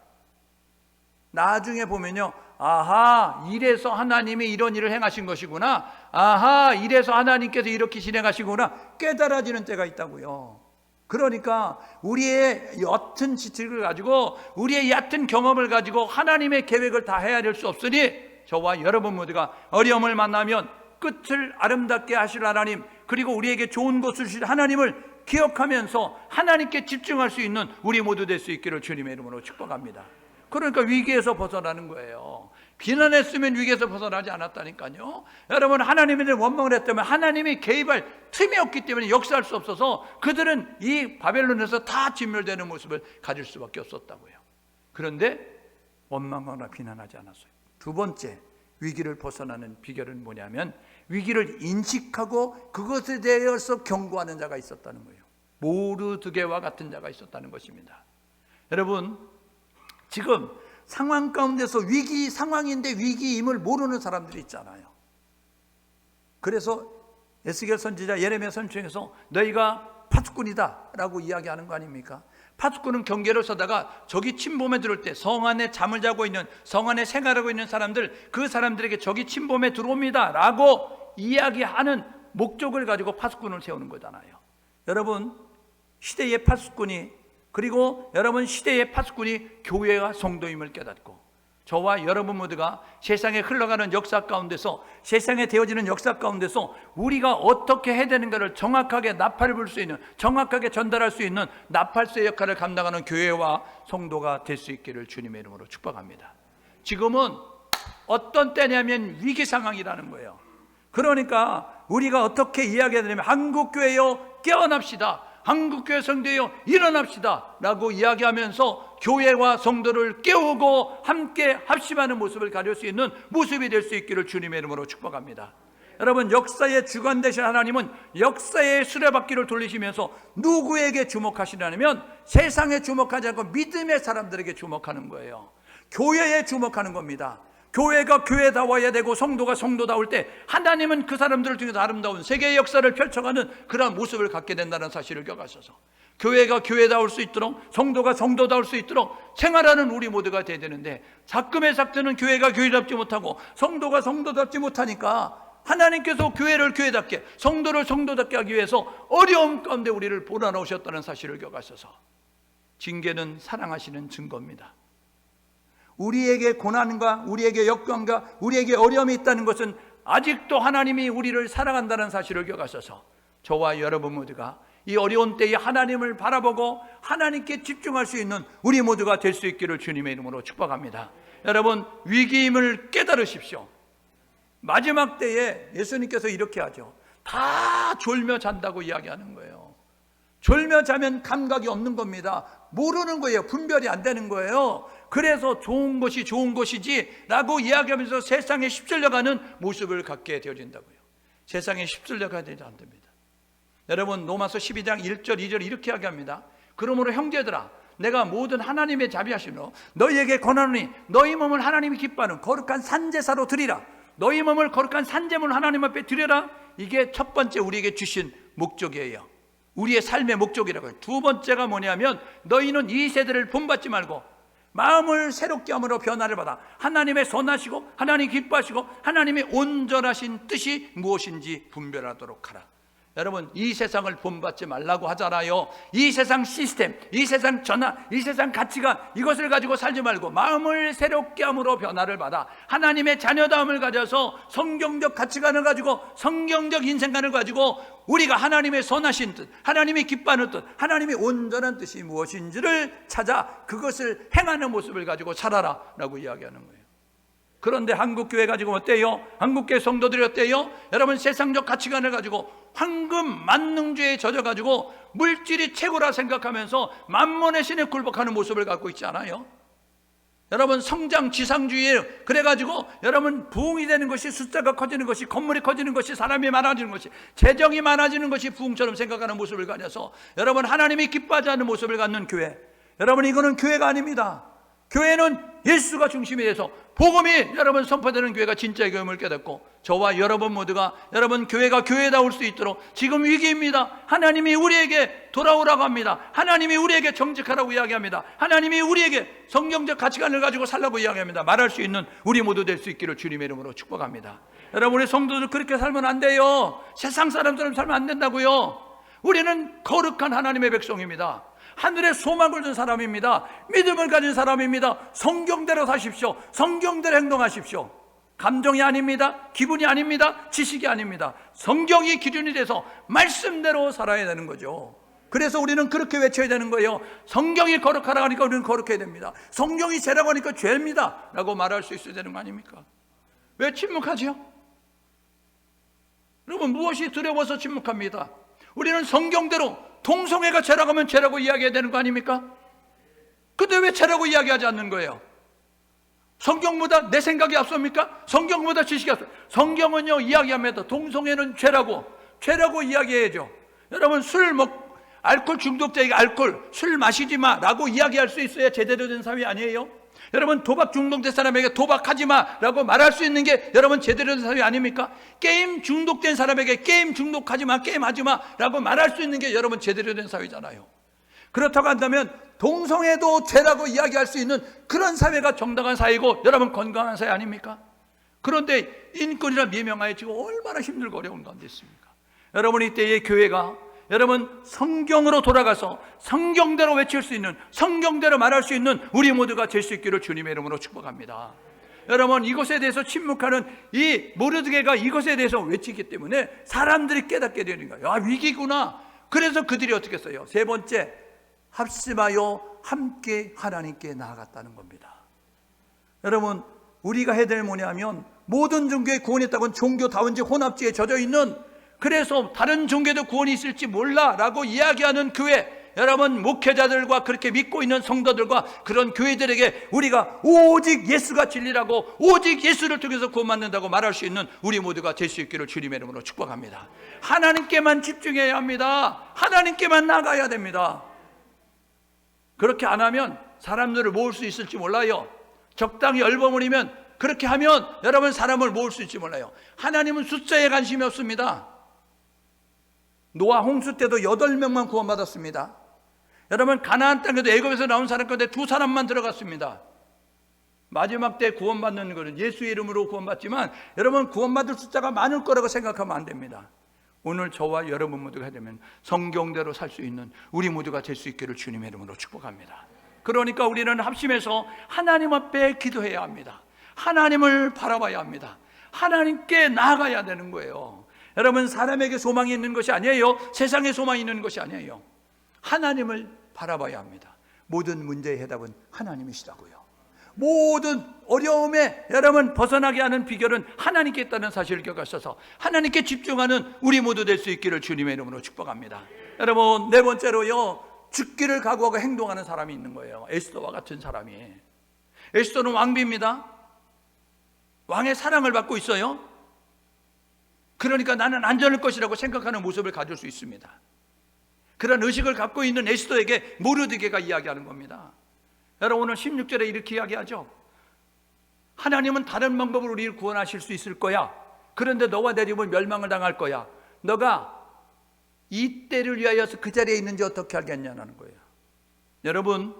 나중에 보면요, 아하, 이래서 하나님이 이런 일을 행하신 것이구나, 아하, 이래서 하나님께서 이렇게 진행하시구나 깨달아지는 때가 있다고요. 그러니까 우리의 옅은 지식을 가지고, 우리의 얕은 경험을 가지고 하나님의 계획을 다 헤아릴 수 없으니 저와 여러분 모두가 어려움을 만나면 끝을 아름답게 하실 하나님, 그리고 우리에게 좋은 것을 주실 하나님을 기억하면서 하나님께 집중할 수 있는 우리 모두 될 수 있기를 주님의 이름으로 축복합니다. 그러니까 위기에서 벗어나는 거예요. 비난했으면 위기에서 벗어나지 않았다니까요. 여러분, 하나님에 대해 원망을 했다면 하나님이 개입할 틈이 없기 때문에 역사할 수 없어서 그들은 이 바벨론에서 다 진멸되는 모습을 가질 수밖에 없었다고요. 그런데 원망하거나 비난하지 않았어요. 두 번째, 위기를 벗어나는 비결은 뭐냐면 위기를 인식하고 그것에 대해서 경고하는 자가 있었다는 거예요. 모르드게와 같은 자가 있었다는 것입니다. 여러분, 지금 상황 가운데서 위기 상황인데 위기임을 모르는 사람들이 있잖아요. 그래서 에스겔 선지자, 예레미야 선지자에서 너희가 파수꾼이다 라고 이야기하는 거 아닙니까? 파수꾼은 경계를 서다가 적이 침범에 들어올 때 성 안에 잠을 자고 있는, 성 안에 생활하고 있는 사람들, 그 사람들에게 적이 침범에 들어옵니다 라고 이야기하는 목적을 가지고 파수꾼을 세우는 거잖아요. 여러분, 시대의 파수꾼이, 그리고 여러분 시대의 파수꾼이 교회와 성도임을 깨닫고 저와 여러분 모두가 세상에 흘러가는 역사 가운데서, 세상에 되어지는 역사 가운데서 우리가 어떻게 해야 되는가를 정확하게 나팔을 불 수 있는, 정확하게 전달할 수 있는 나팔수의 역할을 감당하는 교회와 성도가 될 수 있기를 주님의 이름으로 축복합니다. 지금은 어떤 때냐면 위기 상황이라는 거예요. 그러니까 우리가 어떻게 이야기해야 되냐면 한국교회여 깨어납시다, 한국교회 성도여 일어납시다 라고 이야기하면서 교회와 성도를 깨우고 함께 합심하는 모습을 가질 수 있는 모습이 될 수 있기를 주님의 이름으로 축복합니다. 여러분, 역사의 주관 되신 하나님은 역사의 수레바퀴를 돌리시면서 누구에게 주목하시냐면 세상에 주목하지 않고 믿음의 사람들에게 주목하는 거예요. 교회에 주목하는 겁니다. 교회가 교회다워야 되고 성도가 성도다울 때 하나님은 그 사람들을 통해서 아름다운 세계의 역사를 펼쳐가는 그런 모습을 갖게 된다는 사실을 기억하셔서 교회가 교회다울 수 있도록, 성도가 성도다울 수 있도록 생활하는 우리 모두가 되어야 되는데, 작금의 삭드는 교회가 교회답지 못하고 성도가 성도답지 못하니까 하나님께서 교회를 교회답게, 성도를 성도답게 하기 위해서 어려움 가운데 우리를 보내놓으셨다는 사실을 기억하셔서 징계는 사랑하시는 증거입니다. 우리에게 고난과 우리에게 역경과 우리에게 어려움이 있다는 것은 아직도 하나님이 우리를 사랑한다는 사실을 기억하셔서 저와 여러분 모두가 이 어려운 때에 하나님을 바라보고 하나님께 집중할 수 있는 우리 모두가 될 수 있기를 주님의 이름으로 축복합니다. 여러분, 위기임을 깨달으십시오. 마지막 때에 예수님께서 이렇게 하죠. 다 졸며 잔다고 이야기하는 거예요. 졸며 자면 감각이 없는 겁니다. 모르는 거예요. 분별이 안 되는 거예요. 그래서 좋은 것이 좋은 것이지 라고 이야기하면서 세상에 휩쓸려가는 모습을 갖게 되어진다고요. 세상에 휩쓸려가야 되지 않습니다. 여러분, 로마서 12장 1절 2절 이렇게 이야기합니다. 그러므로 형제들아, 내가 모든 하나님의 자비하시노 너희에게 권하노니 너희 몸을 하나님이 기뻐하는 거룩한 산제사로 드리라. 너희 몸을 거룩한 산제물 하나님 앞에 드려라. 이게 첫 번째 우리에게 주신 목적이에요. 우리의 삶의 목적이라고요. 두 번째가 뭐냐면 너희는 이 세대를 본받지 말고 마음을 새롭게 함으로 변화를 받아 하나님의 선하시고 하나님 기뻐하시고 하나님의 온전하신 뜻이 무엇인지 분별하도록 하라. 여러분, 이 세상을 본받지 말라고 하잖아요. 이 세상 시스템, 이 세상 전화, 이 세상 가치관, 이것을 가지고 살지 말고 마음을 새롭게 함으로 변화를 받아 하나님의 자녀다움을 가져서 성경적 가치관을 가지고, 성경적 인생관을 가지고 우리가 하나님의 선하신 뜻, 하나님이 기뻐하는 뜻, 하나님의 온전한 뜻이 무엇인지를 찾아 그것을 행하는 모습을 가지고 살아라 라고 이야기하는 거예요. 그런데 한국교회가 지금 어때요? 한국교회 성도들이 어때요? 여러분, 세상적 가치관을 가지고 황금 만능주의에 젖어가지고 물질이 최고라 생각하면서 만몬의 신에 굴복하는 모습을 갖고 있지 않아요? 여러분, 성장 지상주의에 그래가지고 여러분, 부흥이 되는 것이, 숫자가 커지는 것이, 건물이 커지는 것이, 사람이 많아지는 것이, 재정이 많아지는 것이 부흥처럼 생각하는 모습을 가져서 여러분, 하나님이 기뻐하지 않는 모습을 갖는 교회, 여러분, 이거는 교회가 아닙니다. 교회는 예수가 중심이 돼서 복음이 여러분 선포되는 교회가 진짜의 교회임을 깨닫고 저와 여러분 모두가 여러분 교회가 교회다울 수 있도록, 지금 위기입니다. 하나님이 우리에게 돌아오라고 합니다. 하나님이 우리에게 정직하라고 이야기합니다. 하나님이 우리에게 성경적 가치관을 가지고 살라고 이야기합니다. 말할 수 있는 우리 모두 될 수 있기를 주님의 이름으로 축복합니다. 여러분, 우리 성도들 그렇게 살면 안 돼요. 세상 사람처럼 살면 안 된다고요. 우리는 거룩한 하나님의 백성입니다. 하늘의 소망을 둔 사람입니다. 믿음을 가진 사람입니다. 성경대로 사십시오. 성경대로 행동하십시오. 감정이 아닙니다. 기분이 아닙니다. 지식이 아닙니다. 성경이 기준이 돼서 말씀대로 살아야 되는 거죠. 그래서 우리는 그렇게 외쳐야 되는 거예요. 성경이 거룩하라고 하니까 우리는 거룩해야 됩니다. 성경이 죄라고 하니까 죄입니다 라고 말할 수 있어야 되는 거 아닙니까? 왜 침묵하죠? 여러분, 무엇이 두려워서 침묵합니다. 우리는 성경대로 동성애가 죄라고 하면 죄라고 이야기해야 되는 거 아닙니까? 근데 왜 죄라고 이야기하지 않는 거예요? 성경보다 내 생각이 앞섭니까? 성경보다 지식이 앞서. 성경은요 이야기합니다. 동성애는 죄라고 이야기해야죠. 여러분, 알코올 중독자에게 술 마시지 마 라고 이야기할 수 있어야 제대로 된 사회 아니에요? 여러분, 도박 중독된 사람에게 도박하지 마 라고 말할 수 있는 게 여러분 제대로 된 사회 아닙니까? 게임 중독된 사람에게 게임 중독하지 마, 게임하지 마 라고 말할 수 있는 게 여러분 제대로 된 사회잖아요. 그렇다고 한다면 동성애도 죄라고 이야기할 수 있는 그런 사회가 정당한 사회고 여러분 건강한 사회 아닙니까? 그런데 인권이라 미명하에 지금 얼마나 힘들고 어려운 가운데 있습니까? 여러분, 이때의 교회가 여러분 성경으로 돌아가서 성경대로 외칠 수 있는, 성경대로 말할 수 있는 우리 모두가 될 수 있기를 주님의 이름으로 축복합니다. 여러분, 이것에 대해서 침묵하는 이 모르드게가 이것에 대해서 외치기 때문에 사람들이 깨닫게 되는 거예요. 아, 위기구나. 그래서 그들이 어떻게 했어요? 세 번째, 합심하여 함께 하나님께 나아갔다는 겁니다. 여러분, 우리가 해야 될 뭐냐면 모든 종교에 구원이 있다고는 종교다운지 혼합주의에 젖어 있는, 그래서 다른 종교도 구원이 있을지 몰라 라고 이야기하는 교회, 여러분 목회자들과 그렇게 믿고 있는 성도들과 그런 교회들에게 우리가 오직 예수가 진리라고, 오직 예수를 통해서 구원받는다고 말할 수 있는 우리 모두가 될 수 있기를 주님의 이름으로 축복합니다. 하나님께만 집중해야 합니다. 하나님께만 나가야 됩니다. 그렇게 안 하면 사람들을 모을 수 있을지 몰라요. 적당히 얼버무리면, 그렇게 하면 여러분 사람을 모을 수 있을지 몰라요. 하나님은 숫자에 관심이 없습니다. 노아 홍수 때도 8명만 구원받았습니다. 여러분, 가나안 땅에도 애굽에서 나온 사람 가운데 2사람만 들어갔습니다. 마지막 때 구원받는 것은 예수의 이름으로 구원받지만 여러분, 구원받을 숫자가 많을 거라고 생각하면 안 됩니다. 오늘 저와 여러분 모두가 되면 성경대로 살 수 있는 우리 모두가 될 수 있기를 주님의 이름으로 축복합니다. 그러니까 우리는 합심해서 하나님 앞에 기도해야 합니다. 하나님을 바라봐야 합니다. 하나님께 나아가야 되는 거예요. 여러분, 사람에게 소망이 있는 것이 아니에요. 세상에 소망이 있는 것이 아니에요. 하나님을 바라봐야 합니다. 모든 문제의 해답은 하나님이시라고요. 모든 어려움에 여러분 벗어나게 하는 비결은 하나님께 있다는 사실을 기억하셔서 하나님께 집중하는 우리 모두 될 수 있기를 주님의 이름으로 축복합니다. 여러분, 네 번째로요, 죽기를 각오하고 행동하는 사람이 있는 거예요. 에스더와 같은 사람이. 에스더는 왕비입니다. 왕의 사랑을 받고 있어요. 그러니까 나는 안전할 것이라고 생각하는 모습을 가질 수 있습니다. 그런 의식을 갖고 있는 에스더에게 모르드게가 이야기하는 겁니다. 여러분, 오늘 16절에 이렇게 이야기하죠. 하나님은 다른 방법으로 우리를 구원하실 수 있을 거야. 그런데 너와 내 집은 멸망을 당할 거야. 너가 이 때를 위하여서 그 자리에 있는지 어떻게 알겠냐는 거예요. 여러분,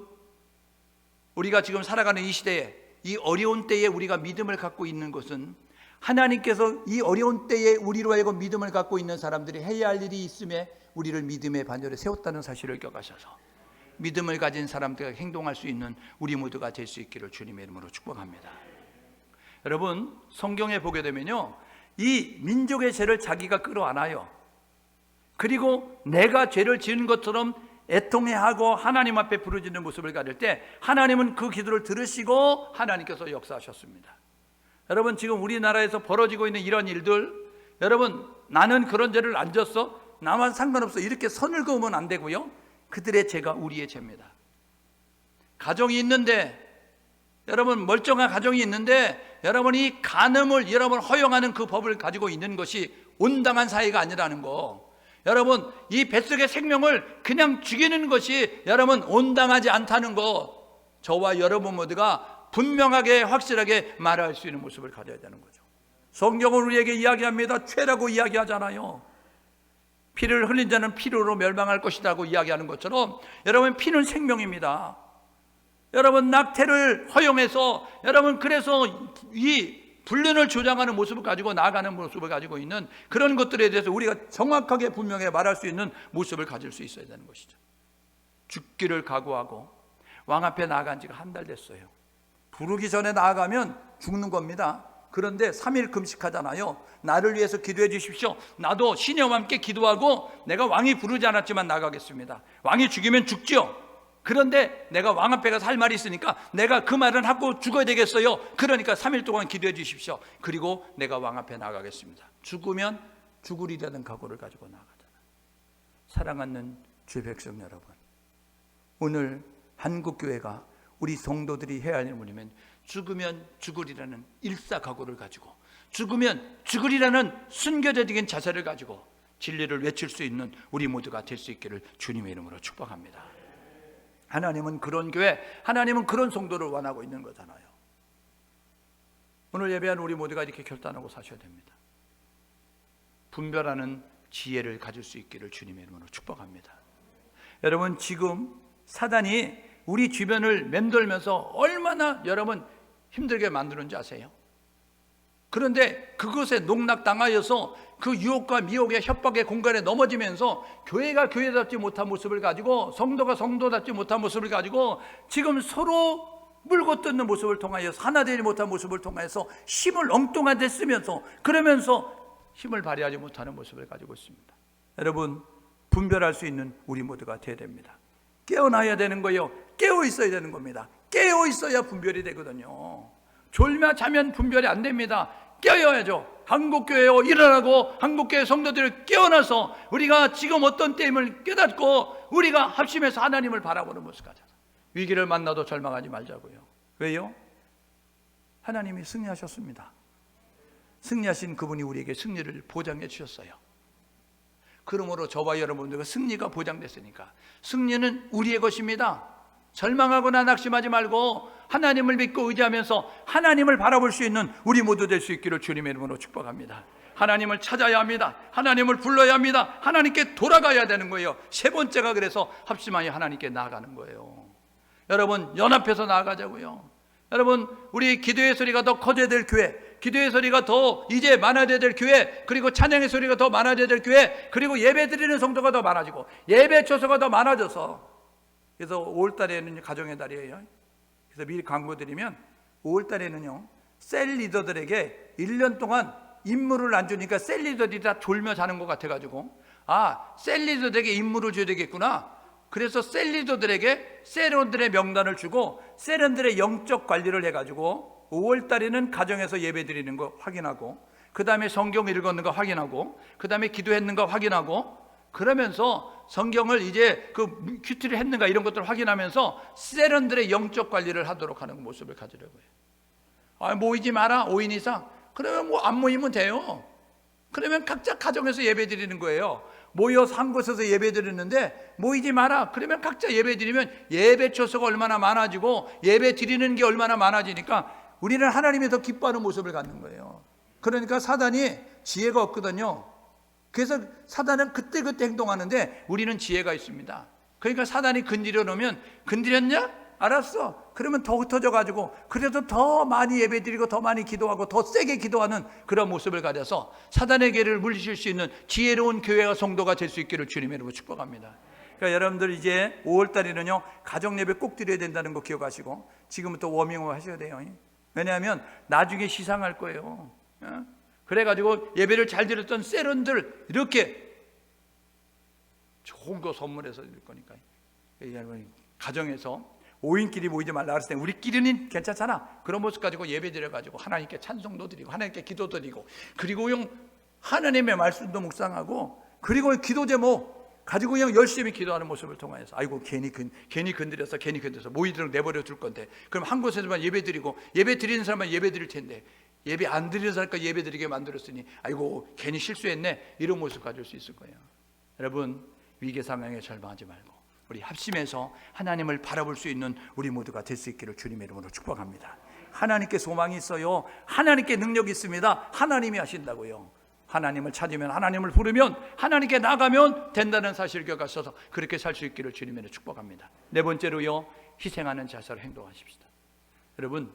우리가 지금 살아가는 이 시대에, 이 어려운 때에 우리가 믿음을 갖고 있는 것은 하나님께서 이 어려운 때에 우리로 하여금 믿음을 갖고 있는 사람들이 해야 할 일이 있음에 우리를 믿음의 반열에 세웠다는 사실을 기억하셔서 믿음을 가진 사람들과 행동할 수 있는 우리 모두가 될 수 있기를 주님의 이름으로 축복합니다. 여러분, 성경에 보게 되면요, 이 민족의 죄를 자기가 끌어안아요. 그리고 내가 죄를 지은 것처럼 애통해하고 하나님 앞에 부르짖는 모습을 가질 때 하나님은 그 기도를 들으시고 하나님께서 역사하셨습니다. 여러분, 지금 우리나라에서 벌어지고 있는 이런 일들, 여러분, 나는 그런 죄를 안 졌어, 나만 상관없어, 이렇게 선을 그으면 안 되고요, 그들의 죄가 우리의 죄입니다. 가정이 있는데, 여러분, 멀쩡한 가정이 있는데 여러분이 간음을 여러분 허용하는 그 법을 가지고 있는 것이 온당한 사회가 아니라는 거, 여러분, 이 뱃속의 생명을 그냥 죽이는 것이 여러분 온당하지 않다는 거, 저와 여러분 모두가 분명하게 확실하게 말할 수 있는 모습을 가져야 되는 거죠. 성경은 우리에게 이야기합니다. 죄라고 이야기하잖아요. 피를 흘린 자는 피로로 멸망할 것이라고 이야기하는 것처럼 여러분, 피는 생명입니다. 여러분, 낙태를 허용해서 여러분, 그래서 이 불륜을 조장하는 모습을 가지고 나아가는 모습을 가지고 있는 그런 것들에 대해서 우리가 정확하게 분명하게 말할 수 있는 모습을 가질 수 있어야 되는 것이죠. 죽기를 각오하고 왕 앞에 나아간 지가 한 달 됐어요. 부르기 전에 나아가면 죽는 겁니다. 그런데 3일 금식하잖아요. 나를 위해서 기도해 주십시오. 나도 신녀와 함께 기도하고 내가 왕이 부르지 않았지만 나가겠습니다. 왕이 죽이면 죽죠. 그런데 내가 왕 앞에 가서 할 말이 있으니까 내가 그 말은 하고 죽어야 되겠어요. 그러니까 3일 동안 기도해 주십시오. 그리고 내가 왕 앞에 나가겠습니다. 죽으면 죽으리라는 각오를 가지고 나가잖아요. 사랑하는 주의 백성 여러분, 오늘 한국교회가 우리 성도들이 해야 할 일은 죽으면 죽으리라는 일사각오를 가지고, 죽으면 죽으리라는 순교자적인 자세를 가지고 진리를 외칠 수 있는 우리 모두가 될 수 있기를 주님의 이름으로 축복합니다. 하나님은 그런 교회, 하나님은 그런 성도를 원하고 있는 거잖아요. 오늘 예배한 우리 모두가 이렇게 결단하고 사셔야 됩니다. 분별하는 지혜를 가질 수 있기를 주님의 이름으로 축복합니다. 여러분, 지금 사단이 우리 주변을 맴돌면서 얼마나 여러분 힘들게 만드는지 아세요? 그런데 그것에 농락당하여서 그 유혹과 미혹의 협박의 공간에 넘어지면서 교회가 교회답지 못한 모습을 가지고, 성도가 성도답지 못한 모습을 가지고 지금 서로 물고 뜯는 모습을 통하여서 하나 되지 못한 모습을 통해서 힘을 엉뚱한 데 쓰면서, 그러면서 힘을 발휘하지 못하는 모습을 가지고 있습니다. 여러분, 분별할 수 있는 우리 모두가 되어야 됩니다. 깨어나야 되는 거예요. 깨어 있어야 되는 겁니다. 깨어 있어야 분별이 되거든요. 졸며 자면 분별이 안 됩니다. 깨어야죠. 한국교회요, 일어나고 한국교회 성도들을 깨어나서 우리가 지금 어떤 때임을 깨닫고 우리가 합심해서 하나님을 바라보는 모습 가져서 위기를 만나도 절망하지 말자고요. 왜요? 하나님이 승리하셨습니다. 승리하신 그분이 우리에게 승리를 보장해 주셨어요. 그러므로 저와 여러분들과 승리가 보장됐으니까 승리는 우리의 것입니다. 절망하거나 낙심하지 말고 하나님을 믿고 의지하면서 하나님을 바라볼 수 있는 우리 모두 될 수 있기를 주님의 이름으로 축복합니다. 하나님을 찾아야 합니다. 하나님을 불러야 합니다. 하나님께 돌아가야 되는 거예요. 세 번째가 그래서 합심하여 하나님께 나아가는 거예요. 여러분, 연합해서 나아가자고요. 여러분, 우리 기도의 소리가 더 커져야 될 교회, 기도의 소리가 더 이제 많아져야 될 교회, 그리고 찬양의 소리가 더 많아져야 될 교회, 그리고 예배 드리는 성도가 더 많아지고 예배 초소가 더 많아져서, 그래서 5월달에는 가정의 달이에요. 그래서 미리 광고드리면 5월달에는요 셀 리더들에게 1년 동안 임무를 안 주니까 셀 리더들이 다 졸며 자는 것 같아가지고, 셀 리더들에게 임무를 줘야 되겠구나. 그래서 셀 리더들에게 셀원들의 명단을 주고 셀원들의 영적 관리를 해가지고 5월달에는 가정에서 예배 드리는 거 확인하고, 그 다음에 성경 읽었는 거 확인하고, 그 다음에 기도했는 거 확인하고, 그러면서 성경을 이제 그 큐티를 했는가 이런 것들을 확인하면서 세련들의 영적 관리를 하도록 하는 모습을 가지려고 해요. 모이지 마라 5인 이상. 그러면 뭐 안 모이면 돼요. 그러면 각자 가정에서 예배 드리는 거예요. 모여서 한 곳에서 예배 드리는데 모이지 마라. 그러면 각자 예배 드리면 예배 초소가 얼마나 많아지고 예배 드리는 게 얼마나 많아지니까 우리는 하나님이 더 기뻐하는 모습을 갖는 거예요. 그러니까 사단이 지혜가 없거든요. 그래서 사단은 그때그때 행동하는데 우리는 지혜가 있습니다. 그러니까 사단이 건드려 놓으면, 건드렸냐? 알았어. 그러면 더 흩어져 가지고 그래도 더 많이 예배드리고 더 많이 기도하고 더 세게 기도하는 그런 모습을 가져서 사단의 괴를 물리칠 수 있는 지혜로운 교회와 성도가 될 수 있기를 주님의 이름으로 축복합니다. 그러니까 여러분들 이제 5월달에는요 가정 예배 꼭 드려야 된다는 거 기억하시고 지금부터 워밍업 하셔야 돼요. 왜냐하면 나중에 시상할 거예요. 그래가지고 예배를 잘 드렸던 세런들 이렇게 좋은 거 선물해서 드릴 거니까, 여러분 가정에서 5인끼리 모이지 말라 그랬을 때 우리끼리는 괜찮잖아. 그런 모습 가지고 예배 드려가지고 하나님께 찬송도 드리고 하나님께 기도도 드리고, 그리고 하나님의 말씀도 묵상하고, 그리고 기도 제목 가지고 그냥 열심히 기도하는 모습을 통해서 아이고 괜히 건드려서 모이도록 내버려 둘 건데, 그럼 한 곳에서만 예배 드리고 예배 드리는 사람만 예배 드릴 텐데 예배 안 드리는 사람까지 예배 드리게 만들었으니 아이고 괜히 실수했네, 이런 모습 가질 수 있을 거예요. 여러분, 위기 상황에 절망하지 말고 우리 합심해서 하나님을 바라볼 수 있는 우리 모두가 될 수 있기를 주님의 이름으로 축복합니다. 하나님께 소망이 있어요. 하나님께 능력이 있습니다. 하나님이 하신다고요. 하나님을 찾으면, 하나님을 부르면, 하나님께 나가면 된다는 사실을 기억하셔서 그렇게 살 수 있기를 주님의 이름으로 축복합니다. 네 번째로요, 희생하는 자세로 행동하십시다. 여러분,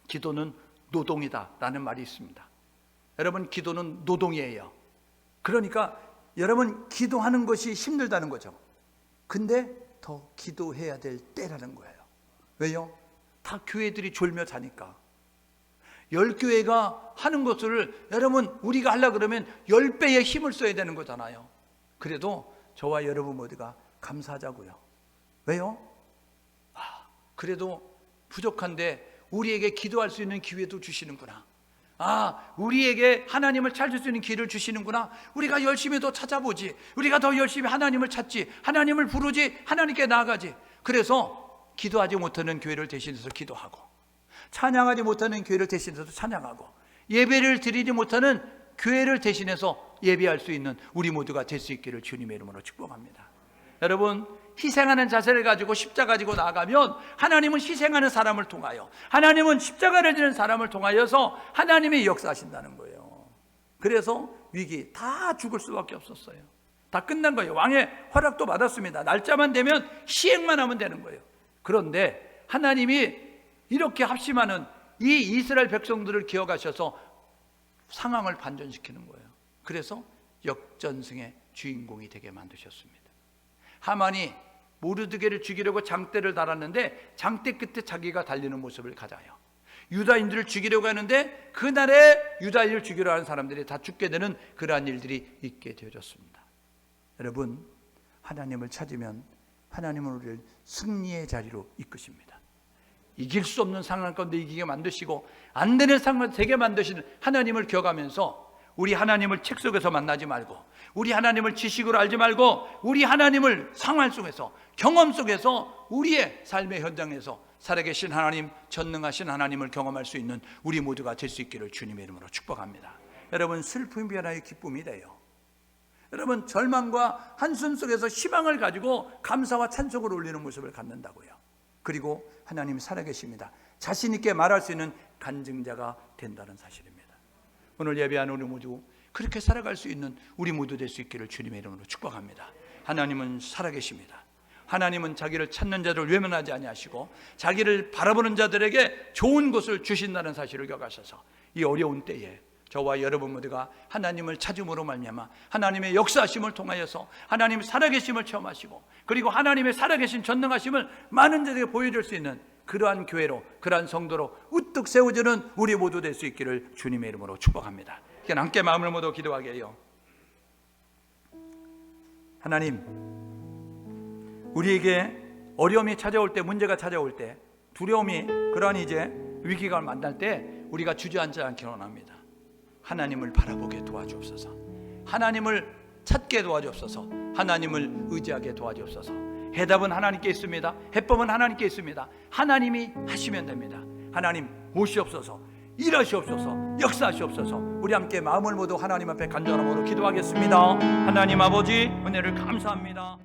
기도는 노동이다 라는 말이 있습니다. 여러분, 기도는 노동이에요. 그러니까 여러분 기도하는 것이 힘들다는 거죠. 근데 더 기도해야 될 때라는 거예요. 왜요? 다 교회들이 졸며 자니까. 10교회가 하는 것을 여러분 우리가 하려고 그러면 10배의 힘을 써야 되는 거잖아요. 그래도 저와 여러분 모두가 감사하자고요. 왜요? 그래도 부족한데 우리에게 기도할 수 있는 기회도 주시는구나. 우리에게 하나님을 찾을 수 있는 길을 주시는구나. 우리가 열심히 더 찾아보지, 우리가 더 열심히 하나님을 찾지, 하나님을 부르지, 하나님께 나아가지. 그래서 기도하지 못하는 교회를 대신해서 기도하고, 찬양하지 못하는 교회를 대신해서 찬양하고, 예배를 드리지 못하는 교회를 대신해서 예배할 수 있는 우리 모두가 될 수 있기를 주님의 이름으로 축복합니다. 여러분, 희생하는 자세를 가지고 십자가 가지고 나아가면 하나님은 희생하는 사람을 통하여, 하나님은 십자가를 지는 사람을 통하여서 하나님이 역사하신다는 거예요. 그래서 위기 다 죽을 수밖에 없었어요. 다 끝난 거예요. 왕의 허락도 받았습니다. 날짜만 되면 시행만 하면 되는 거예요. 그런데 하나님이 이렇게 합심하는 이 이스라엘 백성들을 기억하셔서 상황을 반전시키는 거예요. 그래서 역전승의 주인공이 되게 만드셨습니다. 하만이 모르드게를 죽이려고 장대를 달았는데 장대 끝에 자기가 달리는 모습을 가져요. 유다인들을 죽이려고 하는데 그날에 유다인을 죽이려 하는 사람들이 다 죽게 되는 그러한 일들이 있게 되어졌습니다. 여러분, 하나님을 찾으면 하나님은 우리를 승리의 자리로 이끄십니다. 이길 수 없는 상황 가운데 이기게 만드시고 안 되는 상황을 되게 만드시는 하나님을 기억하면서 우리 하나님을 책 속에서 만나지 말고, 우리 하나님을 지식으로 알지 말고, 우리 하나님을 상황 속에서, 경험 속에서, 우리의 삶의 현장에서 살아계신 하나님, 전능하신 하나님을 경험할 수 있는 우리 모두가 될 수 있기를 주님의 이름으로 축복합니다. 여러분, 슬픔이 하나의 기쁨이 돼요. 여러분, 절망과 한숨 속에서 희망을 가지고 감사와 찬송을 올리는 모습을 갖는다고요. 그리고 하나님이 살아계십니다. 자신 있게 말할 수 있는 간증자가 된다는 사실입니다. 오늘 예배하는 우리 모두 그렇게 살아갈 수 있는 우리 모두 될 수 있기를 주님의 이름으로 축복합니다. 하나님은 살아계십니다. 하나님은 자기를 찾는 자를 외면하지 아니하시고 자기를 바라보는 자들에게 좋은 것을 주신다는 사실을 기억하셔서 이 어려운 때에 저와 여러분 모두가 하나님을 찾음으로 말미암아 하나님의 역사하심을 통하여서 하나님의 살아계심을 체험하시고, 그리고 하나님의 살아계신 전능하심을 많은 자들에게 보여줄 수 있는 그러한 교회로, 그러한 성도로 우뚝 세워지는 우리 모두 될 수 있기를 주님의 이름으로 축복합니다. 함께 마음을 모두 기도하게 해요. 하나님, 우리에게 어려움이 찾아올 때, 문제가 찾아올 때, 두려움이, 그러한 이제 위기가 만날 때 우리가 주저앉지 않기 원합니다. 하나님을 바라보게 도와주옵소서. 하나님을 찾게 도와주옵소서. 하나님을 의지하게 도와주옵소서. 해답은 하나님께 있습니다. 해법은 하나님께 있습니다. 하나님이 하시면 됩니다. 하나님 오시옵소서, 일하시옵소서, 역사하시옵소서. 우리 함께 마음을 모두 하나님 앞에 간절함으로 기도하겠습니다. 하나님 아버지, 은혜를 감사합니다.